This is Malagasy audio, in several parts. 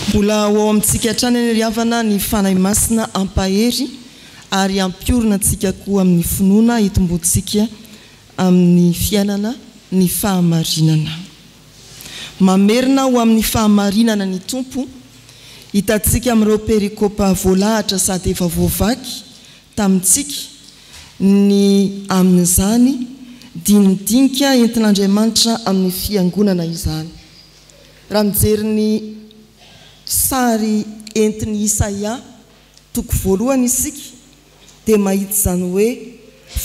Mbola ao amintsika hatrany ny riavana ny fanahy masina ampahery ary ampiorina antsika koa amin'ny finoana hitomboantsika amin'ny fiainana ny fahamarinana. Mamerina ho amin'ny fahamarinana ny tompo hitantsika amin'ireo perikopa voalahatra sady efa voavaky tamintsika ny amin'izany dinidinika entin'Andriamanitra amin'ny fiangonana izany. Raha mijery ny sary entiny Isaia toko voalohany isika dia mahita izany hoe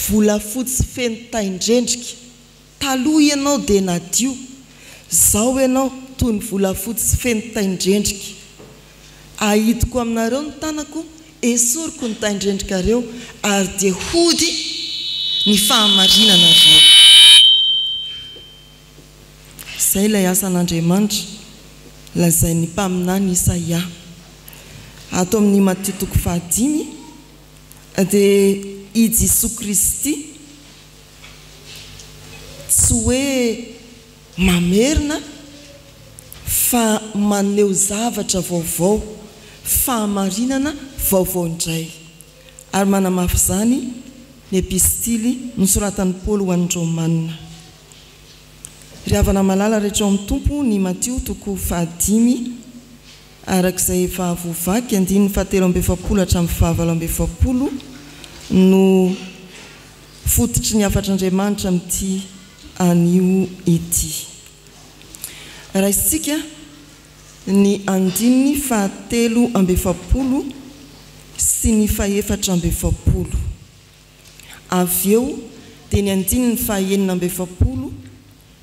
volafotsy feno taindrendrika. Taloha ianao dia nadio, zao ianao toy ny volafotsy feno taindrendrika. Ahidiko aminareo ny tanako, esoriko ny taindrendrika reo ary dia hody ny fahamarinana reo. Izay ilay asan'Andriamanitra lazain'ny mpaminany Isaia. Ato amin'ny Matteo toko 5 dia i Jesosy Kristy tsy hoe mamerina fa maneho zavatra vaovao, fahamarinana vaovao indray. Ary manamafy izany ny epistily nosoratan'i Paoly ho an'ny Romanina. Riavana malala rehetra ao amin'ny tompo ny Matteo toko 5 arak'izay efa voavaky 7:7 hatramin'ny 7:7 no fototry ny afatr'Andriamanitra amin'ity anio ity. Raisitsika ny 7:7 sy ny 7:7. Avy eo dia ny 9:7,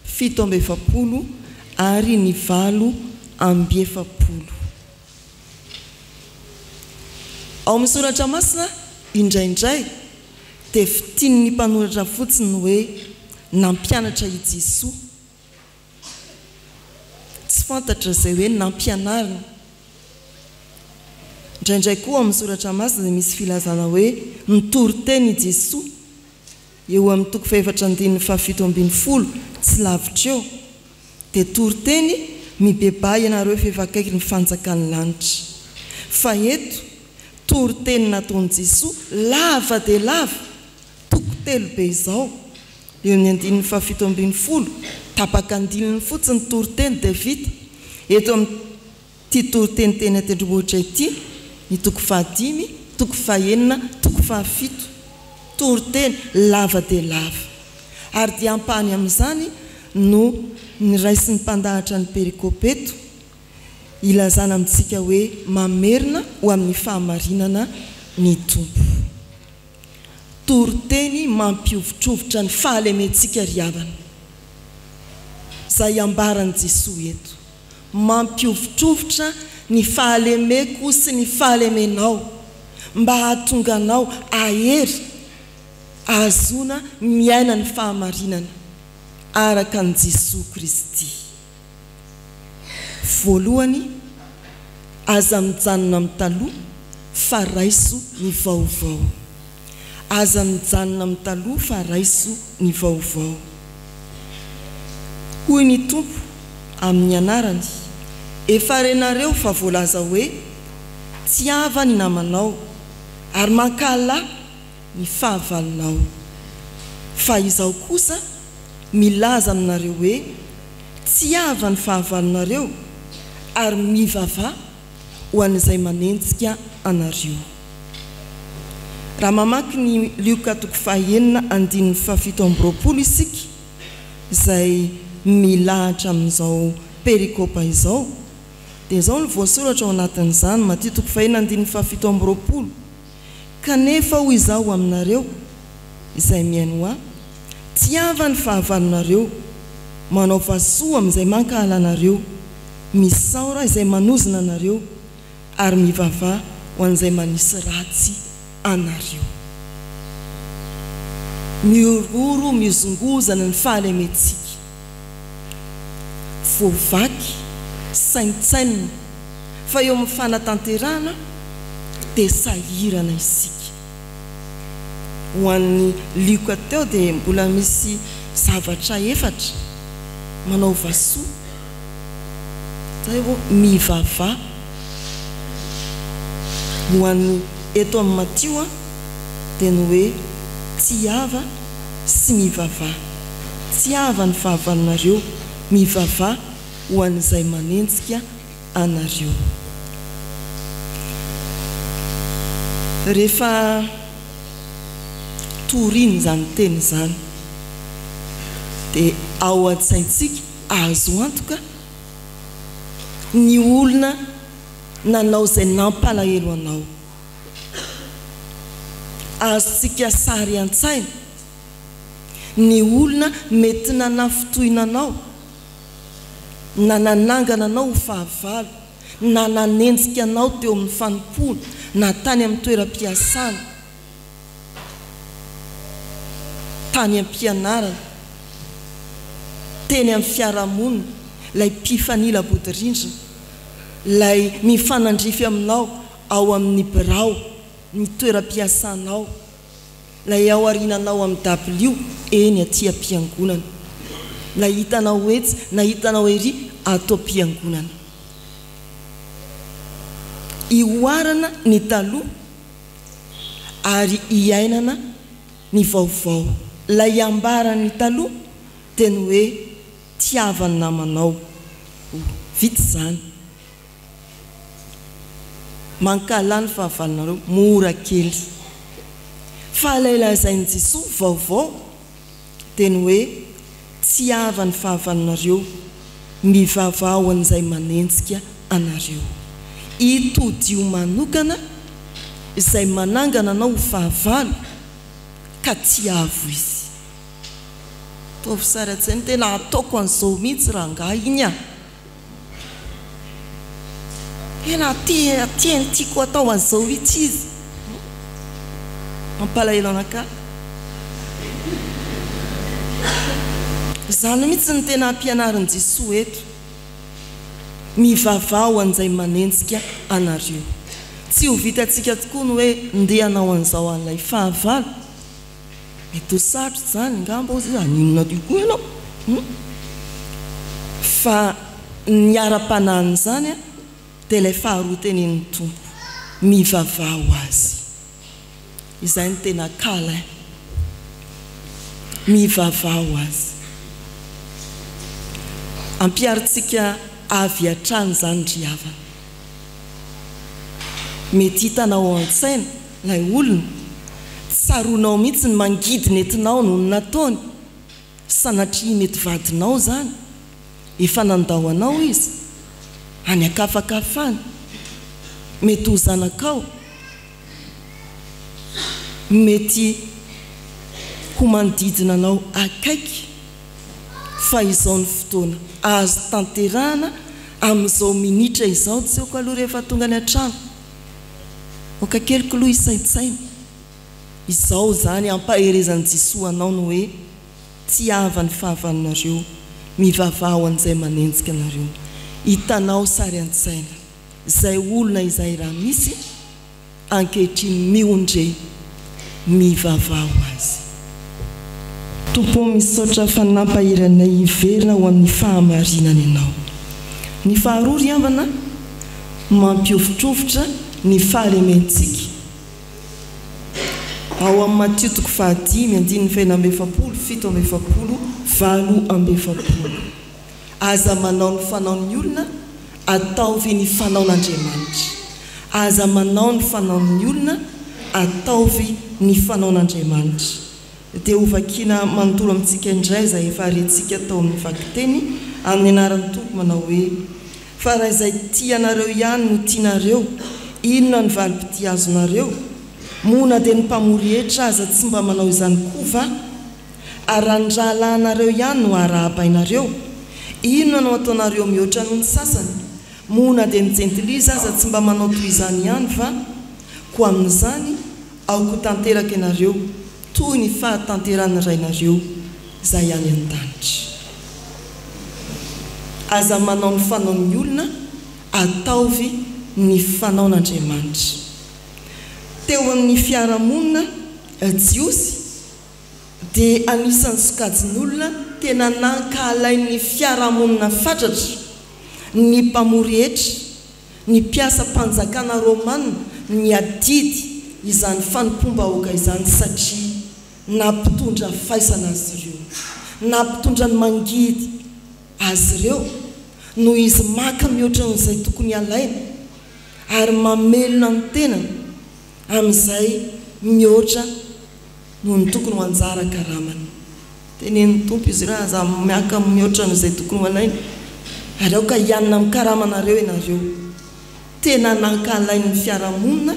7:7 ary ny 8:7. Ao amin'ny soratra masina indraindray dia fitian'ny mpanoratra fotsiny hoe nampianatra i Jesosy. Tsy fantatra izay hoe nampianarina. Indraindray koa amin'ny soratra masina dia misy filazana hoe nitory-teny i Jesosy eo amin'ny toko 4:7 tsy lavitra eo dia tory-teny mibebay ianareo efa akaiky ny fanjakan'ny lanitra. Fa eto tory-teny nataon'i Jesosy lava dia lava, toko 3 be izao. Eo amin'ny 7:7 tapaka andiliny fotsiny tory-teny dia vita. Eto amin'ity tory-teny teny tendrombohitra ity ny toko 5, toko 9, toko 7 tory-teny lava dia lava. Ary dia ampany amin'izany no ny raisy ny mpandahatra ny perikopeto ilazana amintsika hoe mamerina ho amin'ny fahamarinana ny tompo. Tory-teny mampiovitrovotra ny fahalementsika riavana. Izay ambaran'i Jesosy eto. Mampiovitrovotra ny fahalemeko sy ny fahalemenao mba hahatonga anao ahery ahazona miaina ny fahamarinana araka ny Jesosy Kristy. Voalohany, aza mijanona amin'ny taloha fa raiso ny vaovao. Aza mijanona amin'ny taloha fa raiso ny vaovao. Hoy ny tompo amin'ny anarany, efa renareo fa voalaza hoe tsy ava ny namanao ary mankala ny fahavalonao. Fa izao kosa milaza aminareo hoe tsy ava ny fahavalonareo ary mivava ho an'izay manenjika anareo. Raha mamaky ny Luka toko 5:7 isika izay milahatra amin'izao perikopa izao dia izao ny voasoratra ao anatin'izany Matteo toko 5:7. Kanefa ho izao aminareo izay miaino ahy, tsy ava ny fahavalonareo, manao vasoa amin'izay mankala anareo, misaora izay manozona anareo ary mivava ho an'izay manisy ratsy anareo. Miororo mizongozana ny fahalementsika. Voavaky saintsainina fa eo amin'ny fanatanterahana dia sahirana isika. Ho an'ny Luka teo dia mbola misy zavatra efatra manao vasoa zay vo mivava ho an'ny eto amin'ny Matio dia ny hoe tsy hava sy mivava, tsy hava ny fahavalonareo, mivava ho an'izay manenjika anareo. Rehefa toriny zany teny zany dia ao an-tsaintsika azo antoka ny olona nanao izay nampalahelo anao, azontsika sary an-tsaina ny olona mety nanafotoina anao, na nanangana anao ho fahavalo, na nanenjika anao teo amin'ny fanompona, na tany amin'ny toeram-piasana, tany am-pianarana, teny amin'ny fiarahamonina, lay mpifanila bodirindrina, lay mifanandrify aminao ao amin'ny birao, ny toeram-piasanao, lay ao arinanao amin'ny dabilio eny aty am-piangonana, na hitanao etsy na hitanao ery ato am-piangonana. Ioarana ny taloha ary iainana ny vaovao. Lay ambarany taloha dia ny hoe tiavany namanao, vita zany. Mankala ny fahavalonareo mora kely, fa lay lazainy Jesosy vaovao dia ny hoe tsy hava ny fahavalonareo, mivava ho an'izay manenjika anareo. Itodio manokana izay manangana anao ho fahavalo ka tsy avo izy. Tovy sara tsy tena ataoko an'izao mihitsy raha ngah iny a. Tena tiany tiako atao an'izao mihitsy izy. Mampalahelo anaka. Zany mihitsy ny tena ampianarin' Jesosy eto. Mivava ho an'izay manenjika anareo. Tsy ho vitantsika tokoa ny hoe ndeha hanao an'izao an'ilay fahavalo. Mety ho sarotra zany ngamba ozy aninona tokoa ianao. Fa ny ara-panahiny zany dia ilay faharoa tenenin'ny Tompo, mivava ho azy. Izay ny tena kala, mivava ho azy. Ampiaritsika avy hatrany zany ry havana. Mety hitanao an-tsaina ilay olona, tsaronao mihitsy ny mangidy nentinao no nataony, sanatria mety vadinao zany, efa nandao anao izy, any akafakafany, mety ho zanakao, mety ho manodidina anao akaiky, fa izao ny fotoana azo tanterahana amin'izao minitra izao tsy eko aloha rehefa tonga ny an-trano. Oka keliko aloha isaitsaina. Izao zany ampaherezan'i Jesosy anao ny hoe tsy hava ny fahavalonareo, mivava ho an'izay manenjika anareo. Hitanao sary an-tsaina izay olona izay raha misy ankehitriny miondre, mivava ho azy. Tompo misaotra fanampahiranay hiverina ho amin'ny fahamarinana ianao. Ny faharoa ry havana, mampiovitrovotra ny fahalementsika. Ao amin'ny Matio 5:7-8. Aza manao ny fanaon'ny olona, ataovy ny fanaon'Andriamanitra. Aza manao ny fanaon'ny olona, ataovy ny fanaon'Andriamanitra. Dia ho vakiana manontolo amintsika indray izay efa arentsika tao amin'ny vakiteny amin'ny anaran'ny Tompo manao hoe: fa raha izay tia anareo ihany no tianareo, inona ny valim-pity azonareo? Mona dia ny mpamory hetra aza tsy mba manao izany koa va? Ary raha ny rahalahinareo ihany no arahabainareo, inona no ataonareo mihoatra noho ny sasany? Mona dia ny jentilisa aza tsy mba manao toy izany ihany va? Koa amin'izany aoko tanteraka ianareo toy ny fahatanteran'ny rainareo izay any an-danitra. Aza manao ny fanaon'ny olona, ataovy ny fanaon'Andriamanitra. Teo amin'ny fiarahamonina Jiosy dia anisan'ny sokajin'olona tena nankahalain'ny fiarahamonina fatratra ny mpamorehetra ny mpiasa mpanjakana romana ny adidy izany fanompombahoaka izany satria nampitondra faisana azy ireo nampitondra ny mangidy azy ireo no izy maka mihoatra n'izay tokony alaina ary mamelona ny tenany amin'izay mihoatra no ny tokony ho anjara karamany tenen'ny tompo izy ireo aza miaka mihoatra n'izay tokony ho alaina ary aoka ianina amin'ny karamanareo ianareo tena nankalainy ny fiarahamonina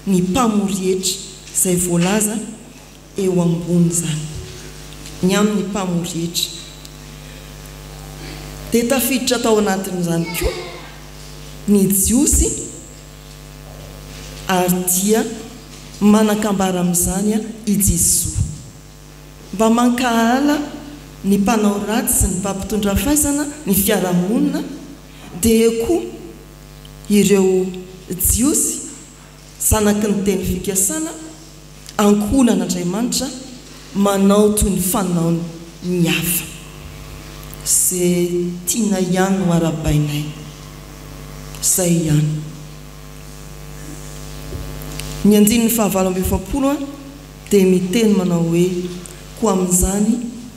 ny mpamorehetra izay voalaza eo ambony zany ny amin'ny mpamorehetra dia tafiditra tao anatin'izany koa ny jiosy ary dia manakambara amin'izany i Jesoa mba mankahala ny mpanao ratsy sy ny mpampitondra faisana ny fiarahamonina dia koa ireo jiosy zanaky ny teny fikasana ankohonan'Andriamanitra manao toy ny fanaony ny hafa zay tiana ihany no arabainay zay ihany ny andininy 7 dia miteny manao hoe ko amin'izany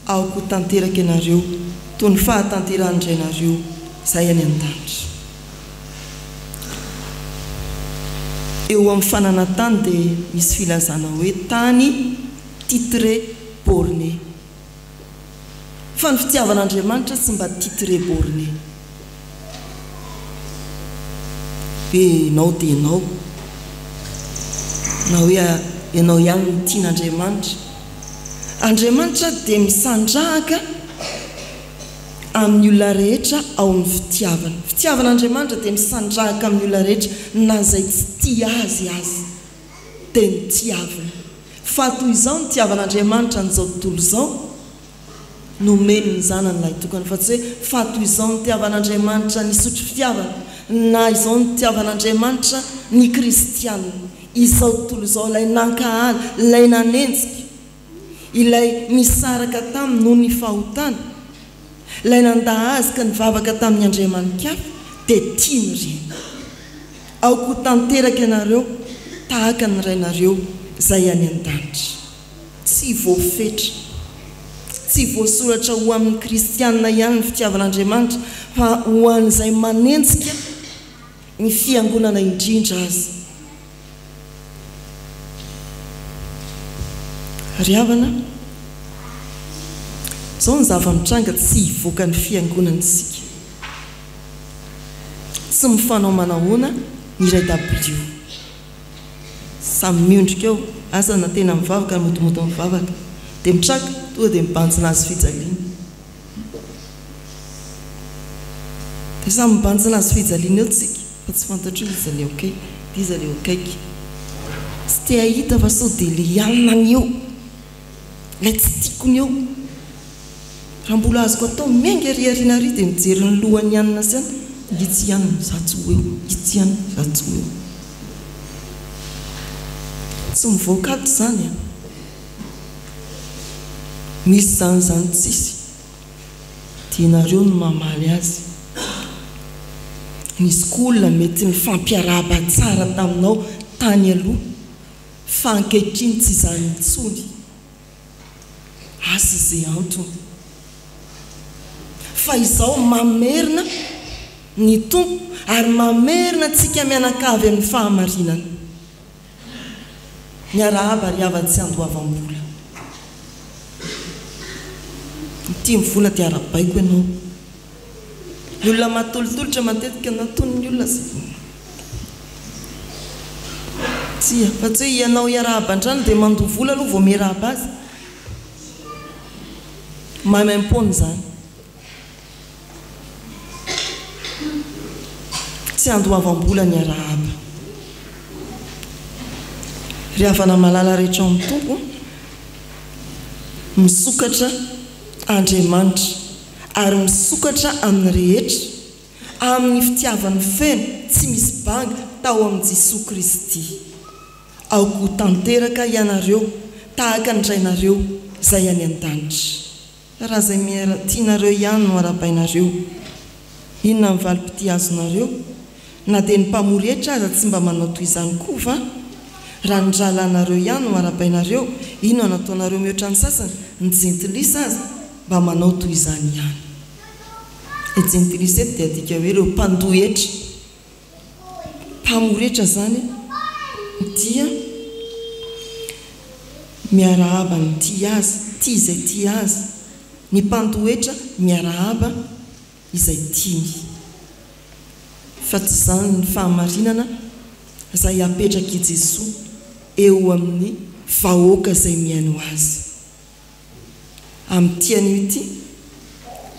aoko tanteraka ianareo toy ny fahatanteran'Andrianareo zay any an-danitra eo amin'ny fananantany dia misy filazana hoe tany titré borné fa ny fitiavan'Andriamanitra tsy mba titré borné hoe ianao dia ianao na hoe ianao ihany ny tian'Andriamanitra Andriamanitra dia misandrahaka amin'ny olona rehetra ao amin'ny fitiavan'Andriamanitra dia misandrahaka amin'ny olona rehetra na zay tsy tia azy dia ny tiavana fa toy izao ny tiavan'Andriamanitra n'izao tontolo izao nomeny ny zanan'ilay tokana fa tsy hoe fa toy izao ny tiavan'Andriamanitra ny sotro fitiavana na izao ny tiavan'Andriamanitra ny kristianina izao tontolo izao ilay nankahala ilay nanenjika ilay misaraka taminy noho ny fahotana ilay nandahazika ny vavaka tamin'ny Andriamanik'afa dia tiany reny aoko tanteraka ianareo tahaka ny rainareo zay any an-danitra tsy voafetra tsy voasoratra ho amin'ny kristianina ihany ny fitiavan'Andriamanitra fa ho an'izay manenjika ny fiangonana indrindra azy ry havana zao ny zava-mitranga tsy hivoaka ny fiangonantsika tsy mifanao manahoana ny iray W samy miondrika eo asa na tena mivavaka ny motomoto mivavaka dia mitraka toa dia mibanjina azy fijaliana dia samy mibanjina azy fijaliana eo tsika fa tsy fantatra hoe iza le okay dia iza le okaiky tsy te hahita fa sao dia le ialina ny eo lay tsy tiakony eo raha mbola azoko atao miainga riariana ry dia mijery ny lohany ianina sy any itsy ianina za tsy ho eo itsy ianina za tsy ho eo tsy mivoakato zany a misy zany tsisy dia nareo no mamaly azy nisy olona mety ny fampiarahaba tsara taminao tany aloha fa ankehitriny tsy izany intsony asa izay antony fa izao mamerina ny tompo ary mamerina tsika mianakavy amin'ny fahamarinana ny arahaba ry hava-tsy andoavam-bola tia mivola dia arabaiko ianao ny olona matolotolotra matetika natony ny olona tsia fa tsy hoe ianao iarahaba-ndrano dia mandovola aloha vao miarahaba azy maimaimpony zany tsy andoavam-bola ny arahaba ry havana malala rehetra amin'ny tompo misokatra Andriamanitra ary misokatra amin'ny rehetra amin'ny fitiavany feno tsy misy banga tao amin'ny Jesosy Kristy aoko tanteraka ianareo tahaka ny rainareo zay any an-danitra raha zay tianareo ihany no arabainareo inona mivalim-pity azonareo na dia ny mpamory hetra aza tsy mba manao toy izany koa va raha ny dralanareo ihany no marabainareo ino nataonareo mihoatra ny sasany ny jentilisa aza mba manao toy izany ihany. E jentilisa eto dia adika hoe ireo mpandohetra mpamoretra zany dia miarahaba ny tia azy tia izay tia azy, ny mpandohetra miarahaba izay tiany. Fa tsy zany ny fahamarinana izay apetraka i Jesoa eo amin'ny vahoaka izay miaino azy. Amin'ny tian'io ity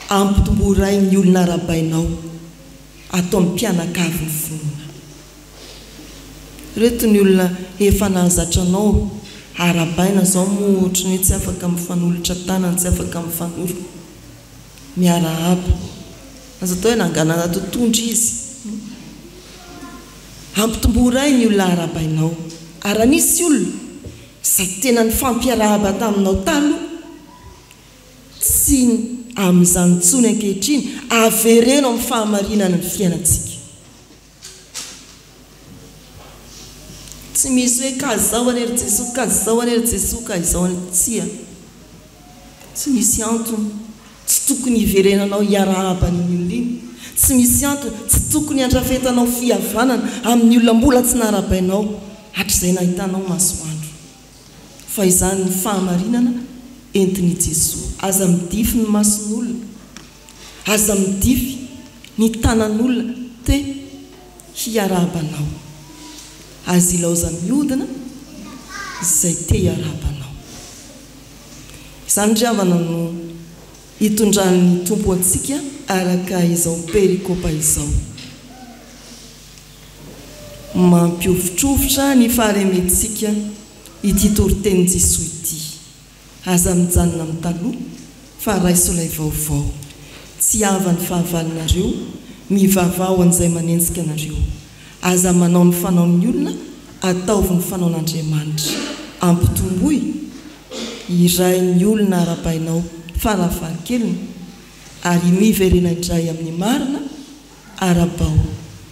ampitomboray ny olona arabainao atao amin'ny mpianakavy ny finoana. Reto ny olona efa nahazatra anao arabaina zao moa ohatra ny hoe tsy afaka mifanolotra tanana, tsy afaka mifanoro, miarahaba aza atao hoe nanganana totondry izy. Ampitomboray ny olona arabainao. Ara nisy olona izay tena ny fampiarahaba taminao talo tsy amin'izany ntsony ankehitriny avereno amin'ny fahamarinana ny fiainantsika. Tsy misy hoe ka izao anery Jesoa, ka izao anery Jesoa, ka izao anery tsia. Tsy misy antony tsy tokony hiverenanao hiarahaba amin'ny olona iny. Tsy misy antony tsy tokony handrafetanao fihavanana amin'ny olona mbola tsy naharabainao hatr'izay nahitanao masoandro. Fa izany ny fahamarinana entin'i Jesoa. Aza midify ny mason'olona, aza midify ny tanan'olona te hiarabanao, azy ilaoza mihodina izay te hiarabanao. Izany ravana no hitondran'ny tompo antsika araka izao perikopa izao. Mampiovitrovotra ny faharementsika ity toritenin Jesoa ity. Aza mijanona amin'ny taloha fa raisolay vaovao. Tsy avy ny fahavalinareo, mivavao an'izay manenjika anareo. Aza manao ny fanaon'ny olona, ataovy ny fanaon'Andriamanitra. Ampitomboy iray ny olona arabainao farafahakeliny ary miverena indray amin'ny marina arabao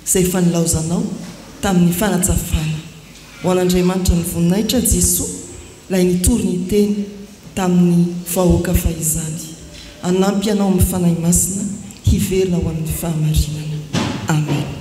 izay fanilaozanao tamin'ny fanatsafana. Ho an'Andriamanitra ny voninahitra Jesoa ilay nitory ny teny tamin'ny vahoaka fahizany. Anampy ianao amin'ny fanahy masina hiverina ho amin'ny fahamarinana. Amen.